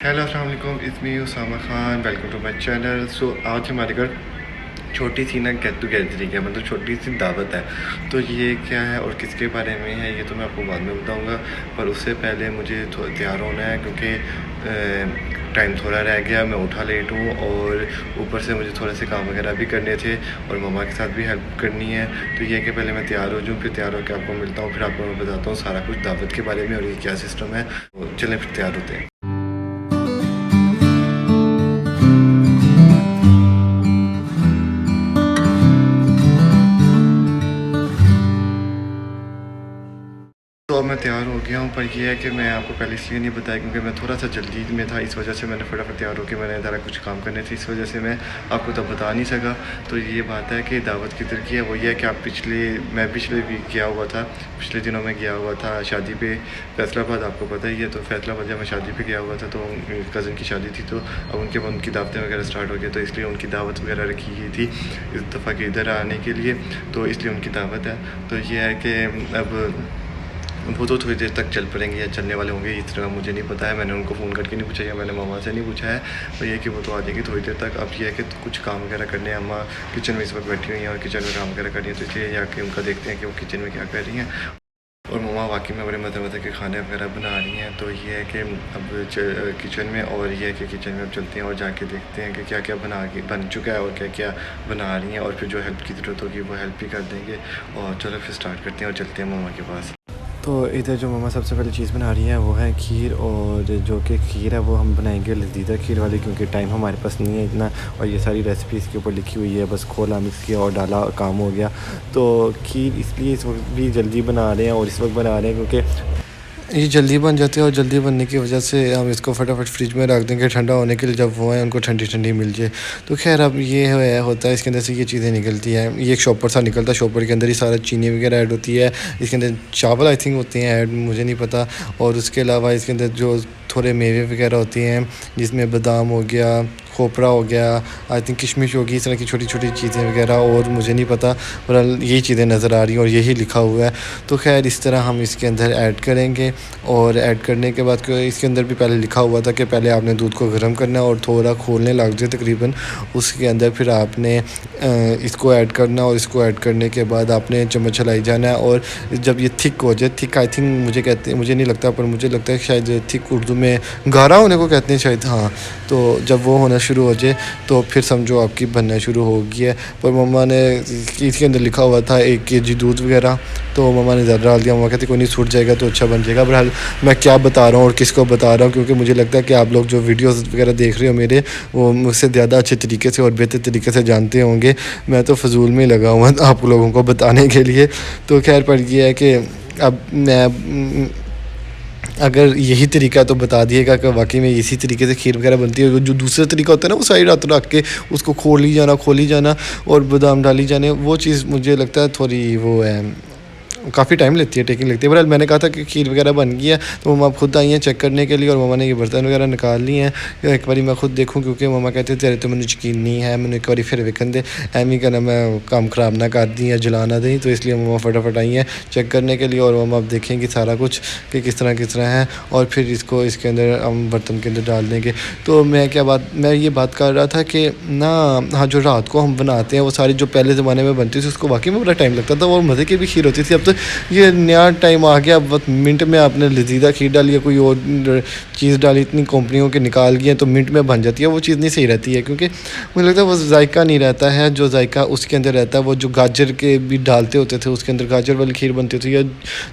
Hello अस्सलाम वालेकुम, it's me Usama Khan, welcome to my channel. So आज हमारे घर छोटी सी ना गेट टुगेदर है, मतलब छोटी सी दावत है। तो ये क्या है और किसके बारे में है ये तो मैं आपको बाद में बताऊंगा, पर उससे पहले मुझे तैयार होना है क्योंकि टाइम थोड़ा रह गया, मैं उठा लेट हूँ और ऊपर से मुझे थोड़े से काम वगैरह भी करने थे और मम्मा के साथ भी हेल्प करनी है। तो ये कि पहले मैं तैयार हो जाऊँ, फिर तैयार होकर आपको मिलता हूँ, फिर आपको मैं बताता हूँ सारा कुछ दावत के बारे में और ये क्या सिस्टम है। तो चलें फिर तैयार होते हैं। तो अब मैं तैयार हो गया हूँ, पर यह है कि मैं आपको पहले इसलिए नहीं बताया क्योंकि मैं थोड़ा सा जल्दी में था, इस वजह से मैंने फटाफट तैयार होकर मैंने ज़रा कुछ काम करने थे, इस वजह से मैं आपको तब बता नहीं सका। तो ये बात है कि दावत किधर की है, वो ये है कि मैं पिछले वीक गया हुआ था, पिछले दिनों में गया हुआ था शादी पे फैसलाबाद, आपको पता ही है। तो फैसलाबाद जब मैं शादी पे गया हुआ था तो कज़न की शादी थी, तो अब उनकी दावतें वगैरह स्टार्ट हो गई, तो इसलिए उनकी दावत वगैरह रखी गई थी इस दफ़ा के इधर आने के लिए, तो इसलिए उनकी दावत है। तो ये है कि अब वो तो थोड़ी देर तक चल पड़ेंगे या चलने वाले होंगे, इस तरह मुझे नहीं पता है, मैंने उनको फ़ोन करके नहीं पूछा या मैंने मामा से नहीं पूछा है। तो ये कि वो तो आ जाएगी थोड़ी देर तक। अब ये है कि कुछ काम वगैरह करने हैं, अम्मा किचन में इस वक्त बैठी हुई हैं और किचन में काम वगैरह कर रही हैं, तो इसलिए जाके उनका देखते हैं कि वो किचन में क्या कर रही हैं। और मम्मा वाकई में बड़े मज़े के खाने वगैरह बना रही हैं। तो ये है कि अब किचन में, और ये है कि किचन में अब चलते हैं और जाके देखते हैं कि क्या क्या बन चुका है और क्या क्या बना रही हैं, और फिर जो हेल्प की ज़रूरत होगी वो हेल्प भी कर देंगे। और चलो फिर स्टार्ट करते हैं और चलते हैं मम्मा के पास। तो इधर जो मम्मा सबसे पहले चीज़ बना रही है वो है खीर, और जो कि खीर है वो हम बनाएंगे लजीदा खीर वाली, क्योंकि टाइम हमारे पास नहीं है इतना, और ये सारी रेसिपी इसके ऊपर लिखी हुई है, बस खोला मिक्स किया और डाला, काम हो गया। तो खीर इसलिए इस वक्त भी जल्दी बना रहे हैं, और इस वक्त बना रहे हैं क्योंकि ये जल्दी बन जाते हैं, और जल्दी बनने की वजह से हम इसको फटाफट फ्रिज में रख देंगे ठंडा होने के लिए, जब वो है उनको ठंडी ठंडी मिल जाए। तो खैर अब ये होता है, इसके अंदर से ये चीज़ें निकलती हैं, ये एक शॉपर सा निकलता है, शॉपर के अंदर ही सारा चीनी वगैरह ऐड होती है, इसके अंदर चावल आई थिंक होते हैं ऐड, मुझे नहीं पता। और उसके अलावा इसके अंदर जो थोड़े मेवे वगैरह होती हैं, जिसमें बादाम हो गया, खोपरा हो गया, आई थिंक किशमिश होगी, इस तरह की छोटी छोटी चीज़ें वगैरह, और मुझे नहीं पता, पर यही चीज़ें नज़र आ रही हैं और यही लिखा हुआ है। तो खैर इस तरह हम इसके अंदर ऐड करेंगे, और ऐड करने के बाद इसके अंदर भी पहले लिखा हुआ था कि पहले आपने दूध को गर्म करना है और थोड़ा खोलने लग जाए तकरीबन, उसके अंदर फिर आपने इसको ऐड करना, और इसको ऐड करने के बाद आपने चम्मच हिलाई जाना है, और जब ये थिक हो जाए, थिक आई थिंक मुझे नहीं लगता, पर मुझे लगता है शायद थिक उर्दू में गाढ़ा होने को कहते हैं शायद, हाँ। तो जब वो होना शुरू हो जाए तो फिर समझो आपकी बनना शुरू हो गई है। पर मम्मा ने इसके अंदर लिखा हुआ था 1 kg दूध वगैरह, तो मम्मा ने ज़्यादा डाल दिया। मम्मा कहती कोई नहीं, छूट जाएगा तो अच्छा बन जाएगा। बहरहाल मैं क्या बता रहा हूँ और किसको बता रहा हूँ, क्योंकि मुझे लगता है कि आप लोग जो वीडियोस वगैरह देख रहे हो मेरे, वो मुझसे ज़्यादा अच्छे तरीके से और बेहतर तरीके से जानते होंगे। मैं तो फजूल में लगा हुआ आप लोगों को बताने के लिए। तो खैर पर यह है कि अब मैं अगर यही तरीका तो बता दिएगा कि वाकई में इसी तरीके से खीर वगैरह बनती है। जो दूसरा तरीका होता है ना, वो साइड हाथ रख के उसको खोली जाना और बादाम डाली जाने, वो चीज़ मुझे लगता है थोड़ी वो है, काफ़ी टाइम लेती है, टेकिंग लगती है। बहरहाल मैंने कहा था कि खीर वगैरह बन गई है, तो मम्मा खुद आई हैं चेक करने के लिए, और मम्मा ने ये बर्तन वगैरह निकाल लिए हैं। एक बारी मैं खुद देखूं, क्योंकि मम्मा कहते तेरे तो मैंने यकीन नहीं है, मैंने एक बारी फिर वेखन दे, एम ही कहना मैं काम ख़राब ना कर दी या जला ना दी। तो इसलिए मम्मा फटाफट आई हैं चेक करने के लिए, और मम्मा अब देखेंगी सारा कुछ कि किस तरह है, और फिर इसको इसके अंदर हम बर्तन के अंदर डाल देंगे। तो मैं ये बात कर रहा था कि ना, हाँ, जो रात को हम बनाते हैं वो सारी जो पहले ज़माने में बनती थी, उसको वाकई में बड़ा टाइम लगता था और मज़े की भी खीर होती थी। अब तो ये नया टाइम आ गया, अब मिनट में आपने लजीदा खीर डाली है, कोई और चीज़ डाली, इतनी कंपनियों के निकाल गई हैं तो मिनट में बन जाती है। वो चीज़ नहीं सही रहती है, क्योंकि मुझे लगता है वो जायका नहीं रहता है, जो जायका उसके अंदर रहता है। वो जो गाजर के भी डालते होते थे, उसके अंदर गाजर वाली खीर बनती थी, या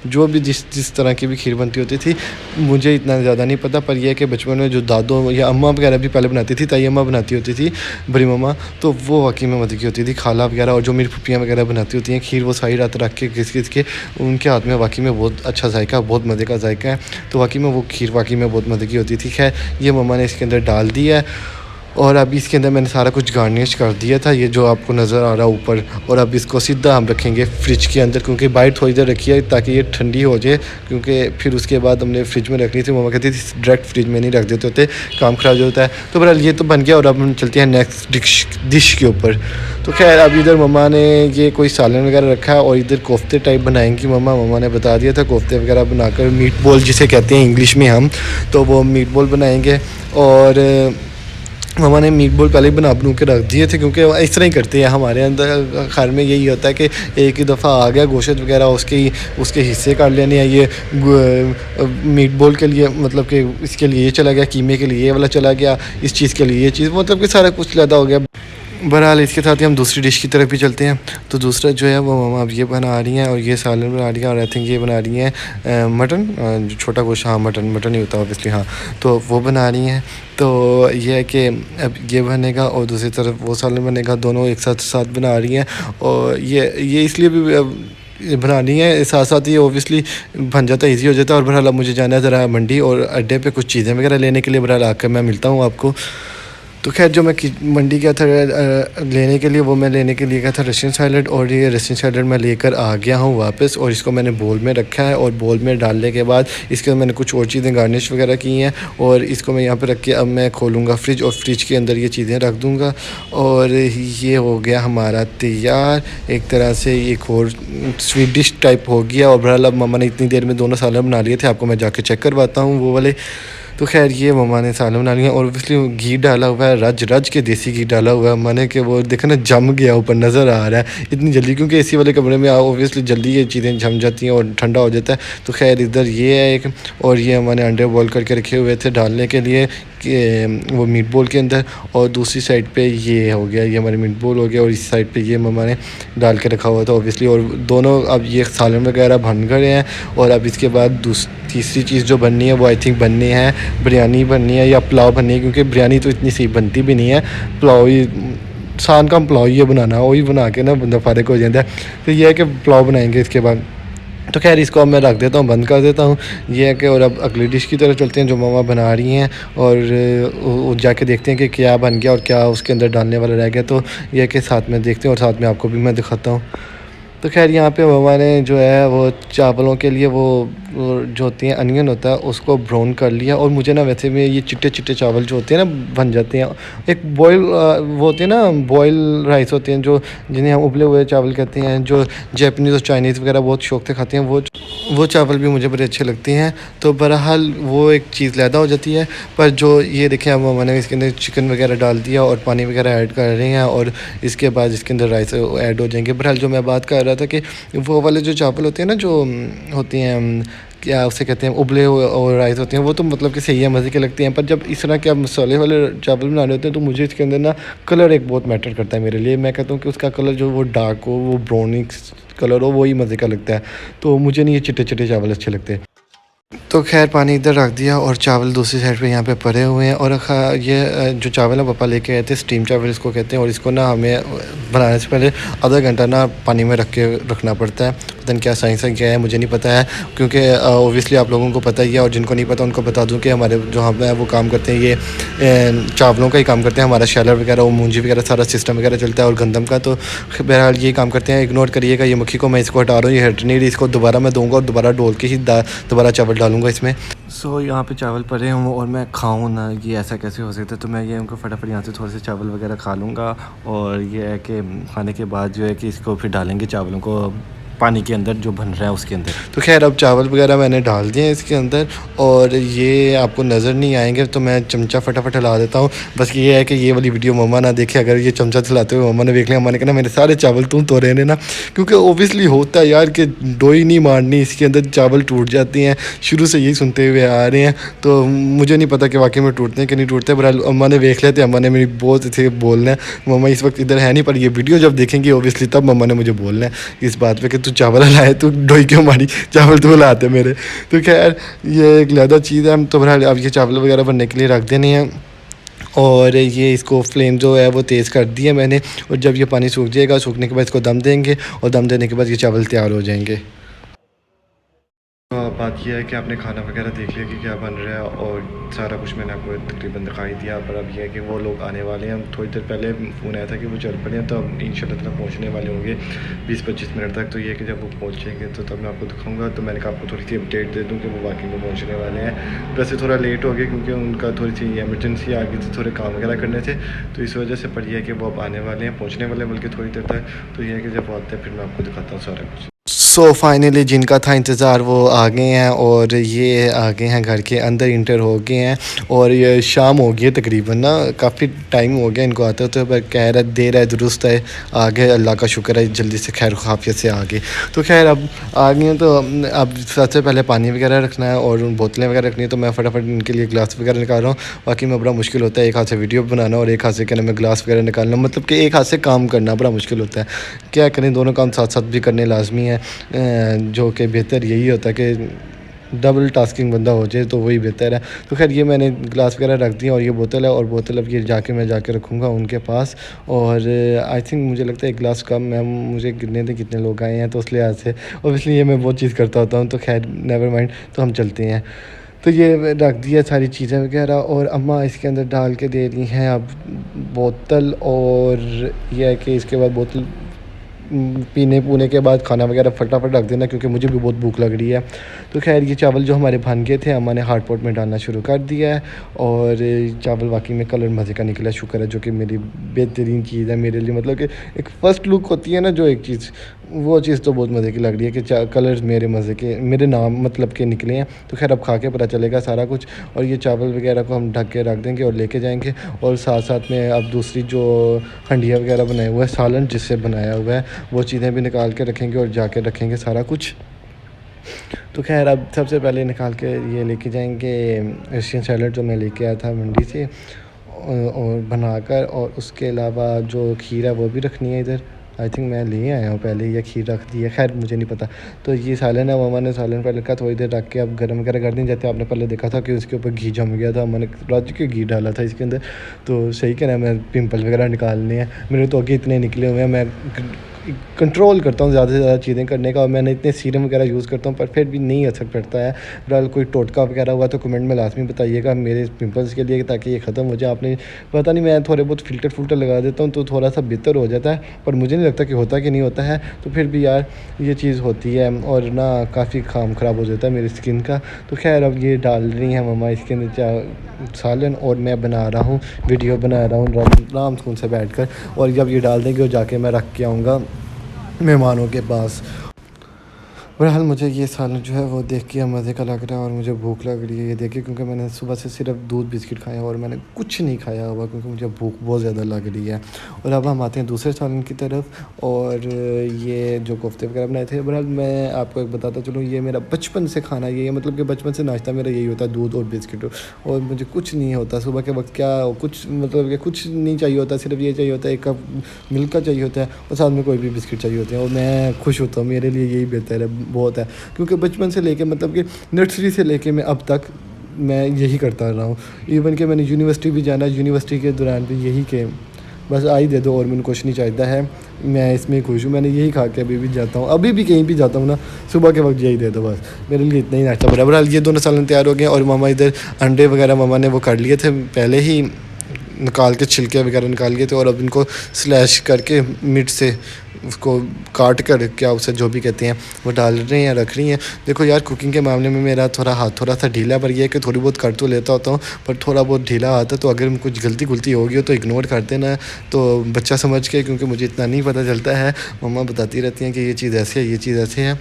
जो भी जिस तरह की भी खीर बनती होती थी, मुझे इतना ज़्यादा नहीं पता। पर यह है कि बचपन में जो दादों या अम्मा वगैरह भी पहले बनाती थी, ताई अम्मा बनाती होती थी, बड़ी मम्मा, तो वो वाकई में मज़े की होती थी। खाला वगैरह और जो मेरी फुप्पियाँ वगैरह बनाती होती हैं खीर, वो सारी रात रख के घिस के, उनके हाथ में वाकई में बहुत अच्छा जायका, बहुत मज़े का जायका है। तो वाकई में वो खीर वाकई में बहुत मज़े की होती थी। खैर ये मम्मा ने इसके अंदर डाल दिया है, और अभी इसके अंदर मैंने सारा कुछ गार्निश कर दिया था, ये जो आपको नज़र आ रहा है ऊपर। और अब इसको सीधा हम रखेंगे फ्रिज के अंदर, क्योंकि बाहर थोड़ी देर रखी है ताकि ये ठंडी हो जाए, क्योंकि फिर उसके बाद हमने फ्रिज में रखनी थी। मम्मा कहती थी डायरेक्ट फ्रिज में नहीं रख देते होते, काम ख़राब होता है। तो बहरहाल ये तो बन गया, और अब हम चलते हैं नेक्स्ट डिश के ऊपर। तो खैर अब इधर मम्मा ने ये कोई सालन वगैरह रखा है, और इधर कोफ्ते टाइप बनाएंगी मम्मा ने बता दिया था, कोफ्ते वगैरह बनाकर मीट बॉल जिसे कहते हैं इंग्लिश में हम, तो वो मीट बॉल बनाएंगे। और मम्मा ने मीट बॉल पहले ही बना के रख दिए थे, क्योंकि इस तरह ही करते हैं हमारे अंदर घर में। यही होता है कि एक ही दफ़ा आ गया गोश्त वगैरह, उसके हिस्से कर लेने हैं। ये मीट बॉल के लिए मतलब कि इसके लिए ये चला गया, कीमे के लिए ये वाला चला गया, इस चीज़ के लिए ये चीज़, मतलब कि सारा कुछ ज़्यादा हो गया। बहरहाल इसके साथ ही हम दूसरी डिश की तरफ भी चलते हैं। तो दूसरा जो है वो मम्मा अब ये बना रही हैं, और ये सालन बना रही हैं, और आई थिंक ये बना रही हैं मटन, जो छोटा गोश्त, हाँ मटन ही होता है ऑब्वियसली, हाँ तो वो बना रही हैं। तो ये है कि अब ये बनेगा और दूसरी तरफ वो सालन बनेगा, दोनों एक साथ बना रही हैं। और ये इसलिए भी बनानी है, साथ साथ ये ओबियसली बन जाता है, ईजी हो जाता है। और बहरहाल अब मुझे जाना है ज़रा मंडी और अड्डे पे कुछ चीज़ें वगैरह लेने के लिए। बहरहाल आकर मैं मिलता हूँ आपको। तो खैर जो मैं मंडी गया था लेने के लिए, वो मैं लेने के लिए गया था रशियन सैलड, और ये रशियन सैलड मैं लेकर आ गया हूँ वापस। और इसको मैंने बोल में रखा है, और बोल में डालने के बाद इसके अंदर मैंने कुछ और चीज़ें गार्निश वगैरह की हैं, और इसको मैं यहाँ पे रख के अब मैं खोलूँगा फ्रिज, और फ्रिज के अंदर ये चीज़ें रख दूँगा। और ये हो गया हमारा तैयार एक तरह से, एक और स्वीट डिश टाइप हो गया। और बहरहाल अब मम्मा ने इतनी देर में दोनों सालन बना लिए थे, आपको मैं जाके चेक करवाता हूँ वो वाले। तो खैर ये मम्मा ने सालन बना लिया, और ऑब्वियसली घी डाला हुआ है, रज के देसी घी डाला हुआ है मैंने, कि वो देखो ना जम गया ऊपर नज़र आ रहा है इतनी जल्दी, क्योंकि एसी वाले कमरे में ऑब्वियसली जल्दी ये चीज़ें जम जाती हैं और ठंडा हो जाता है। तो खैर इधर ये है एक, और ये हमारे अंडे बॉईल करके रखे हुए थे डालने के लिए कि वो मीट बॉल के अंदर। और दूसरी साइड पे ये हो गया, ये हमारे मीट बॉल हो गया, और इस साइड पे ये मम्मा ने डाल के रखा हुआ था ऑब्वियसली। और दोनों अब ये सालन वगैरह बन गए हैं, और अब इसके बाद तीसरी चीज़ जो बननी है वो आई थिंक बननी है बिरयानी बननी है या पुलाव बननी है, क्योंकि बिरयानी तो इतनी सही बनती भी नहीं है, पुलाव ही सान का पुलाव ये बनाना, वही बना के ना बंदा फारिग हो जाता है। तो ये है कि पुलाव बनाएंगे इसके बाद। तो खैर इसको अब मैं रख देता हूँ, बंद कर देता हूँ। ये है कि और अब अगली डिश की तरफ चलते हैं जो मम्मा बना रही हैं, और जाके देखते हैं कि क्या बन गया और क्या उसके अंदर डालने वाला रह गया। तो ये है कि साथ में देखते हैं, और साथ में आपको भी मैं दिखाता हूँ। तो खैर यहाँ पे मम्मा ने जो है वो चावलों के लिए वो जो होती हैं अनियन होता है उसको ब्राउन कर लिया। और मुझे ना वैसे में ये चिट्टे चिट्टे चावल जो होते हैं ना बन जाते हैं, एक बॉयल वो होते हैं ना बॉयल राइस होते हैं जो जिन्हें हम उबले हुए चावल कहते हैं, जो जापानीज़ और चाइनीज़ वगैरह बहुत शौक से खाते हैं, वो चावल भी मुझे बड़े अच्छे लगते हैं। तो बहरहाल वो एक चीज़ लैदा हो जाती है। पर जो ये देखें अब मम्मा ने इसके अंदर चिकन वगैरह डाल दिया और पानी वगैरह ऐड कर रहे हैं, और इसके बाद इसके अंदर राइस ऐड हो जाएंगे। बहरहाल जो मैं बात कर रहा था कि वो वाले जो चावल होते हैं ना, जो होती हैं क्या उसे कहते हैं उबले हुए और राइस होते हैं, वो तो मतलब कि सही है, मज़े के लगते हैं। पर जब इस तरह के आप मसाले वाले चावल बनाने होते हैं तो मुझे इसके अंदर ना कलर एक बहुत मैटर करता है मेरे लिए। मैं कहता हूँ कि उसका कलर जो वो डार्क हो, वो ब्राउनिश कलर हो, वही मज़े का लगता है। तो मुझे नहीं ये चिट्टे चिट्टे चावल अच्छे लगते। तो खैर पानी इधर रख दिया, और चावल दूसरी साइड पे यहाँ पे पड़े हुए हैं। और ये जो चावल है पापा लेके आए थे, स्टीम चावल इसको कहते हैं, और इसको ना हमें बनाने से पहले आधा घंटा ना पानी में रखना पड़ता है। पता नहीं क्या साइंस है क्या है, मुझे नहीं पता है, क्योंकि ओबियसली आप लोगों को पता ही है। और जिनको नहीं पता उनको बता दूँ कि हमारे जो हम है वो काम करते हैं, ये चावलों का ही काम करते हैं। हमारा शैलर वगैरह और मूंजी वगैरह सारा सिस्टम वगैरह चलता है, और गंदम का। तो बहरहाल ये काम करते हैं, इग्नोर करिएगा ये मक्खी को, मैं इसको हटा रहा हूँ, ये हट नहीं रही, इसको दोबारा मैं दूँगा और दोबारा डोल के ही दोबारा चावल डालूंगा इसमें। सो यहाँ पे चावल पड़े हों और मैं खाऊँ ना, ये ऐसा कैसे हो सकता है। तो मैं ये उनको फटाफट यहाँ से थोड़े से चावल वगैरह खा लूँगा, और ये है कि खाने के बाद जो है कि इसको फिर डालेंगे चावलों को पानी के अंदर जो बन रहा है उसके अंदर। तो खैर अब चावल वगैरह मैंने डाल दिए हैं इसके अंदर, और ये आपको नज़र नहीं आएंगे तो मैं चमचा फटाफट हिला देता हूँ। बस ये है कि ये वाली वीडियो मम्मा ना देखे, अगर ये चमचा चलाते हुए मम्मा ने देख लिया, मम्मा ने कहना मेरे सारे चावल तू तो रहने ना, क्योंकि ओबियसली होता है यार कि डोई नहीं मारनी, इसके अंदर चावल टूट जाती हैं। शुरू से यही सुनते हुए आ रहे हैं, तो मुझे नहीं पता कि वाकई में टूटते हैं कि नहीं टूटते। पर अम्मा ने देख लेते, अम्मा ने मेरी बहुत अच्छे बोलना है। मम्मा इस वक्त इधर है नहीं, पर ये वीडियो जब देखेंगे ओबियसली तब मम्मा ने मुझे बोलना है इस बात पर कि तू चावल लाए, तू डोई क्यों मारी, चावल तो लाते मेरे। तो खैर ये एक लहदा चीज़ है। तो बहरहाल अब ये चावल वगैरह बनने के लिए रख देने हैं, और ये इसको फ्लेम जो है वो तेज़ कर दी है मैंने। और जब ये पानी सूख जाएगा, सूखने के बाद इसको दम देंगे, और दम देने के बाद ये चावल तैयार हो जाएंगे। तो बात यह है कि आपने खाना वगैरह देख लिया कि क्या बन रहा है, और सारा कुछ मैंने आपको तकरीबन दिखाई दिया। पर अब यह है कि वो लोग आने वाले हैं। थोड़ी देर पहले फ़ोन आया था कि वो चल पड़े हैं, तो अब इंशाल्लाह तक पहुँचने वाले होंगे 20-25 मिनट तक। तो ये है कि जब वो पहुँचेंगे तो तब मैं आपको दिखाऊँगा। तो मैंने कहा आपको थोड़ी सी अपडेट दे दूँ कि वो वाकई में पहुँचने वाले हैं। वैसे थोड़ा लेट हो गया क्योंकि उनका थोड़ी सी एमरजेंसी आ गई थी, थोड़े काम वगैरह करने थे, तो इस वजह से। पर यह है कि वो अब आने वाले हैं, पहुँचने वाले हैं बल्कि थोड़ी देर तक। तो यह है कि जब वो आते हैं फिर मैं आपको दिखाता हूँ सारा कुछ। सो फाइनली जिनका था इंतज़ार वो आ गए हैं और ये आ गए हैं घर के अंदर इंटर हो गए हैं। और ये शाम हो गई है तकरीबन ना, काफ़ी टाइम हो गया इनको आते होते, पर कह रहा देर है दुरुस्त है, आ गए, अल्लाह का शुक्र है जल्दी से खैर खाफियत से आ गए। तो खैर अब आ गए हैं, तो अब सबसे पहले पानी वगैरह रखना है और उन बोतलें वगैरह रखनी है। तो मैं फटाफट इनके लिए गिलास वगैरह निकाल रहा हूँ। बाकी में बड़ा मुश्किल होता है एक हाथ से वीडियो बनाना और एक हाथ से कहना मैं गिलास वगैरह निकालना, मतलब कि एक हाथ से काम करना बड़ा मुश्किल होता है। क्या करें, दोनों काम साथ साथ भी करने लाजमी है, जो कि बेहतर यही होता है कि डबल टास्किंग बंदा हो जाए तो वही बेहतर है। तो खैर ये मैंने गिलास वगैरह रख दिया और ये बोतल है, और बोतल अब ये मैं जाके रखूँगा उनके पास। और आई थिंक मुझे लगता है एक गिलास कम है, मुझे गिनने थे कितने लोग आए हैं, तो उस लिहाज से ओबियसली ये मैं बहुत चीज़ करता होता हूँ। तो खैर नेवर माइंड, तो हम चलते हैं। तो ये रख दिया सारी चीज़ें वगैरह, और अम्मा इसके अंदर डाल के दे रही हैं अब बोतल। और यह है कि इसके बाद बोतल पीने पूने के बाद खाना वगैरह फटाफट रख देना, क्योंकि मुझे भी बहुत भूख लग रही है। तो खैर ये चावल जो हमारे बन गए थे, अम्मा ने हार्ड पॉट में डालना शुरू कर दिया है। और चावल वाकई में कलर मज़े का निकला, शुक्र है, जो कि मेरी बेहतरीन चीज़ है मेरे लिए। मतलब कि एक फ़र्स्ट लुक होती है ना जो एक चीज़, वो चीज़ तो बहुत मज़े की लग रही है कि कलर्स मेरे मज़े के, मेरे नाम मतलब के निकले हैं। तो खैर अब खा के पता चलेगा सारा कुछ। और ये चावल वगैरह को हम ढक के रख देंगे और लेके जाएंगे। और साथ साथ में अब दूसरी जो हंडिया वगैरह बनाए हुआ है, सालन जिससे बनाया हुआ है, वो चीज़ें भी निकाल के रखेंगे और जाके रखेंगे सारा कुछ। तो खैर अब सबसे पहले निकाल के ये लेके जाएंगे एशियन सैलड जो मैं लेके आया था मंडी से, और बनाकर। और उसके अलावा जो खीर है वो भी रखनी है इधर। आई थिंक मैं ले आया हूँ पहले, या खीर रख दी है, खैर मुझे नहीं पता। तो ये सालन है, मम्मा ने सालन पहले रखा, थोड़ी देर रख के अब गर्म वगैरह कर दी। जैसे आपने पहले देखा था कि उसके ऊपर घी जम गया था, मैंने राजू के घी डाला था इसके अंदर। तो सही कह रहा है, मैं पिंपल वगैरह निकालने हैं मेरे, तो आगे इतने निकले हुए हैं। मैं कंट्रोल करता हूँ ज़्यादा से ज़्यादा चीज़ें करने का, और मैंने इतने सीरम वगैरह यूज़ करता हूँ, पर फिर भी नहीं असर पड़ता है। फिलहाल कोई टोटका वगैरह हुआ तो कमेंट में लाजमी बताइएगा मेरे पिंपल्स के लिए, ताकि ये ख़त्म हो जाए। आपने पता नहीं, मैं थोड़े बहुत फ़िल्टर लगा देता हूँ तो थोड़ा सा बेहतर हो जाता है, पर मुझे नहीं लगता कि होता कि नहीं होता है। तो फिर भी यार ये चीज़ होती है, और ना काफ़ी काम ख़राब हो जाता है मेरी स्किन का। तो खैर अब ये डाल रही हैं मम्मा इसके अंदर सालन, और मैं बना रहा हूँ, वीडियो बना रहा हूँ आराम सुकून से बैठ कर। और जब ये डाल देंगे और जाके मैं रख के आऊँगा मेहमानों के पास। बहरहाल मुझे ये सालन जो है वो देख के मज़े का लग रहा है, और मुझे भूख लग रही है ये देख के, क्योंकि मैंने सुबह से सिर्फ दूध बिस्किट खाया और मैंने कुछ नहीं खाया हुआ, क्योंकि मुझे भूख बहुत ज़्यादा लग रही है। और अब हम आते हैं दूसरे सालन की तरफ, और ये जो कोफ्ते वगैरह बनाए थे। बहरहाल मैं आपको एक बताता चलूँ, ये मेरा बचपन से खाना ये है, मतलब कि बचपन से नाश्ता मेरा यही होता है, दूध और बिस्किट। और मुझे कुछ नहीं होता सुबह के वक्त, क्या कुछ मतलब कि कुछ नहीं चाहिए होता, सिर्फ ये चाहिए होता है, एक कप मिल्क का चाहिए होता है, और साथ में कोई भी बिस्किट चाहिए होते हैं, और मैं खुश होता हूँ। मेरे लिए यही बेहतर है, बहुत है, क्योंकि बचपन से लेके मतलब कि नर्सरी से लेके मैं अब तक मैं यही करता रहा हूँ। इवन कि मैंने यूनिवर्सिटी भी जाना, यूनिवर्सिटी के दौरान भी यही के बस आई दे दो और मैंने कुछ नहीं चाहता है, मैं इसमें खुश हूँ। मैंने यही खा के अभी भी जाता हूँ, अभी भी कहीं भी जाता हूँ ना, सुबह के वक्त यही दे दो बस, मेरे लिए इतना ही नाश्ता बराबर। ये दोनों सालन तैयार हो गए, और मामा इधर अंडे वगैरह मामा ने वो कर लिए थे पहले ही, निकाल के छिलके वगैरह निकाल लिए थे, और अब इनको स्लैश करके मिड से उसको काट कर, क्या उसे जो भी कहते हैं, वो डाल रहे हैं, रख रही हैं। देखो यार कुकिंग के मामले में मेरा हाथ थोड़ा सा ढीला, पर यह है कि थोड़ी बहुत कर तो लेता होता हूँ, पर थोड़ा बहुत ढीला आता है। तो अगर कुछ गलती होगी हो तो इग्नोर कर देना, तो बच्चा समझ के, क्योंकि मुझे इतना नहीं पता चलता है। मम्मा बताती रहती हैं कि ये चीज़ ऐसे है, ये चीज़ ऐसे है,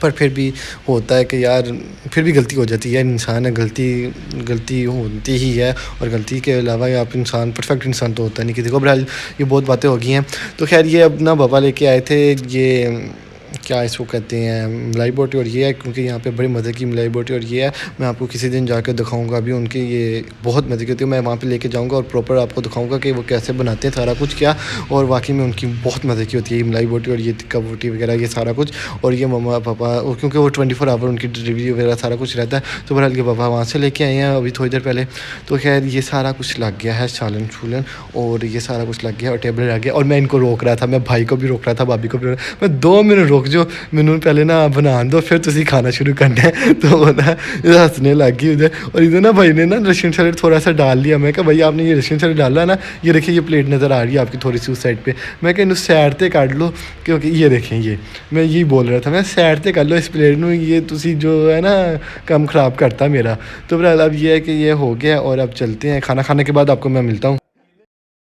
पर फिर भी होता है कि यार फिर भी गलती हो जाती है, इंसान है, गलती होती ही है। और गलती के अलावा आप इंसान, परफेक्ट इंसान तो होता नहीं किसी को। बहरहाल ये बहुत बातें हो गई हैं। तो खैर ये अब ना पापा लेके आए थे, ये क्या इसको कहते हैं, मलाई बोटी, और ये है, क्योंकि यहाँ पे बड़ी मज़े की मलाई बोटी और ये है। मैं आपको किसी दिन जाकर दिखाऊंगा, अभी उनके ये बहुत मज़े की होती है, मैं वहाँ पे लेके जाऊँगा और प्रॉपर आपको दिखाऊंगा कि वो कैसे बनाते हैं सारा कुछ क्या। और वाकई में उनकी बहुत मज़े की होती है ये मलाई बोटी और ये टिक्का बोटी वगैरह, ये सारा कुछ। और ये मम्मा पापा, क्योंकि वो 24 आवर उनकी डिलीवरी वगैरह सारा कुछ रहता है, तो बहरहाल के पापा वहाँ से लेके आए हैं अभी थोड़ी देर पहले। तो खैर ये सारा कुछ लग गया है, सालन छूलन, और ये सारा कुछ लग गया और टेबल लग गया। और मैं इनको रोक रहा था, मैं भाई को भी रोक रहा था, भाभी को भी रोक रहा था, मैं 2 मिनट रोक जो, मैंने पहले ना बना दो फिर तुसी खाना शुरू करना है। तो वो ना हंसने लग गई उधर, और इधर ना भाई ने ना रशियन सैलेड थोड़ा सा डाल लिया। मैं कहा भाई आपने ये रशियन सैलेड डाला ना, ये देखिए ये प्लेट नज़र आ रही है आपकी थोड़ी सी उस साइड पे। मैं कहा इन्हें सैड ते काट लो, क्योंकि ये देखें, ये मैं यही बोल रहा था, मैं सैड ते कर लो इस प्लेट में, ये तुसी जो है ना कम ख़राब करता मेरा। तो फिर अब ये है कि ये हो गया, और अब चलते हैं, खाना खाने के बाद आपको मैं मिलता हूँ।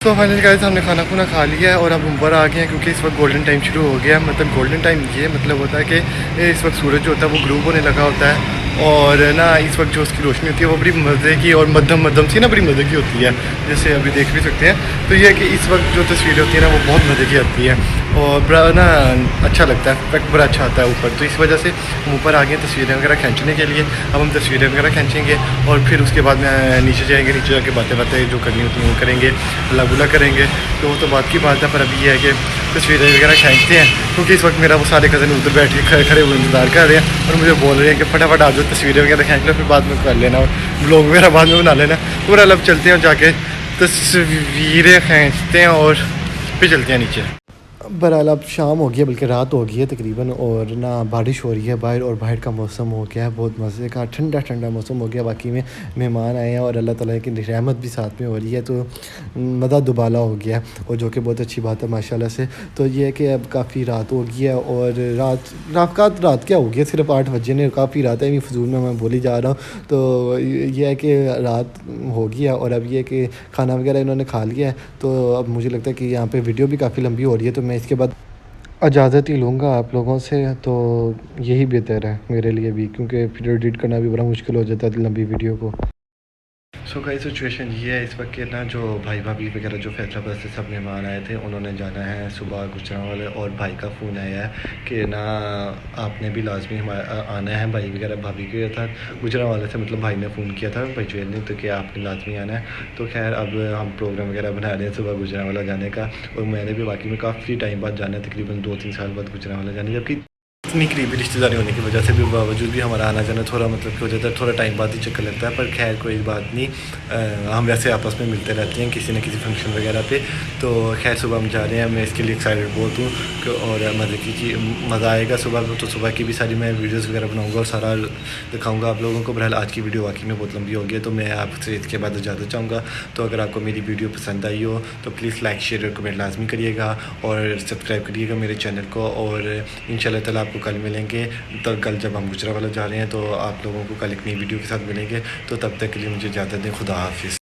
तो फाइनली गाइस हमने खाना खुना खा लिया है और अब ऊपर आ गए हैं क्योंकि इस वक्त गोल्डन टाइम शुरू हो गया है। मतलब गोल्डन टाइम ये मतलब होता है कि इस वक्त सूरज जो होता है वो ग्रूप होने लगा होता है और ना इस वक्त जो उसकी रोशनी होती है वो बड़ी मज़े की और मध्यम मध्यम सी ना बड़ी मज़े की होती है, जैसे अभी देख भी सकते हैं। तो ये है कि इस वक्त जो तस्वीरें होती है ना वो बहुत मज़े की आती है और बड़ा ना अच्छा लगता है, इफेक्ट बड़ा अच्छा आता है ऊपर। तो इस वजह से हम ऊपर आ गए तस्वीरें वगैरह खींचने के लिए। अब हम तस्वीरें वगैरह खींचेंगे और फिर उसके बाद में नीचे जाएंगे, नीचे जाके बातें जो करनी होती हैं वो करेंगे, अल्लाह बुला करेंगे। तो वो तो बात की बात है, पर अभी ये है कि तस्वीरें वगैरह खींचते हैं क्योंकि इस वक्त मेरा वो सारे कज़न उधर बैठ के खड़े हुए इंतज़ार कर रहे हैं और मुझे बोल रहे हैं कि फटाफट आ जाओ, तस्वीरें वगैरह खींच लो, फिर बाद में कर लेना और ब्लॉग वगैरह बाद में बना लेना। पूरा अब चलते हैं और जाके तस्वीरें खींचते हैं और फिर चलते हैं नीचे। बहरहाल अब शाम हो गई है, बल्कि रात हो गई है तकरीबन, और ना बारिश हो रही है बाहर और बाहर का मौसम हो गया है बहुत मज़े का, ठंडा ठंडा मौसम हो गया। बाकी में मेहमान आए हैं और अल्लाह ताला की रहमत भी साथ में हो रही है, तो मज़ा दुबाला हो गया है और जो कि बहुत अच्छी बात है माशाल्लाह से। तो ये है कि अब काफ़ी रात हो गई है और रात क्या हो गया, सिर्फ 8 बजे ने, काफ़ी रात है, फजूल में मैं बोली जा रहा हूँ। तो ये है कि रात हो गई है और अब ये है कि खाना वगैरह इन्होंने खा लिया है। तो अब मुझे लगता है कि यहाँ पे वीडियो भी काफ़ी लंबी हो रही है, तो मैं इसके बाद इजाज़त ही लूँगा आप लोगों से। तो यही बेहतर है मेरे लिए भी, क्योंकि फिर एडिट करना भी बड़ा मुश्किल हो जाता है लंबी वीडियो को। सो गाइस सिचुएशन ये है इस वक्त के ना, जो भाई भाभी वगैरह जो फैसलाबाद से सब मेहमान आए थे उन्होंने जाना है सुबह गुजरांवाले, और भाई का फ़ोन आया है कि ना आपने भी लाजमी आना है, भाई वगैरह भाभी के था गुजरांवाले से, मतलब भाई ने फ़ोन किया था भाई जुएल ने, तो कि आपने लाजमी आना है। तो खैर अब हम प्रोग्राम वगैरह बना रहे हैं सुबह गुजरांवाला जाने का, और मैंने भी वाकई में काफ़ी टाइम बाद जाना है, तकरीबन 2-3 साल बाद गुजरांवाला जाने, जबकि इतनी करीबी रिश्तेदारी होने की वजह से भी बावजूद भी हमारा आना जाना थोड़ा मतलब कि हो जाता है, थोड़ा टाइम बाद ही चक्कर लगता है। पर खैर कोई बात नहीं, हम वैसे आपस में मिलते रहते हैं किसी न किसी फंक्शन वगैरह पे। तो खैर सुबह हम जा रहे हैं, मैं इसके लिए एक्साइटेड बहुत हूँ और मज़ा आएगा सुबह। तो सुबह की भी सारी मैं वीडियोज़ वगैरह बनाऊँगा और सारा दिखाऊँगा आप लोगों को। बहरहाल आज की वीडियो वाकई में बहुत लंबी हो गई है, तो मैं आपसे इसके बाद इजाज़त चाहूँगा। तो अगर आपको मेरी वीडियो पसंद आई हो तो प्लीज़ लाइक शेयर और कमेंट लाजमी करिएगा और सब्सक्राइब करिएगा मेरे चैनल को, और इंशाल्लाह ताला आपको कल मिलेंगे। तो कल जब हम गुजरांवाला जा रहे हैं तो आप लोगों को कल एक नई वीडियो के साथ मिलेंगे। तो तब तक के लिए मुझे इजाज़त दें, खुदा हाफिज़।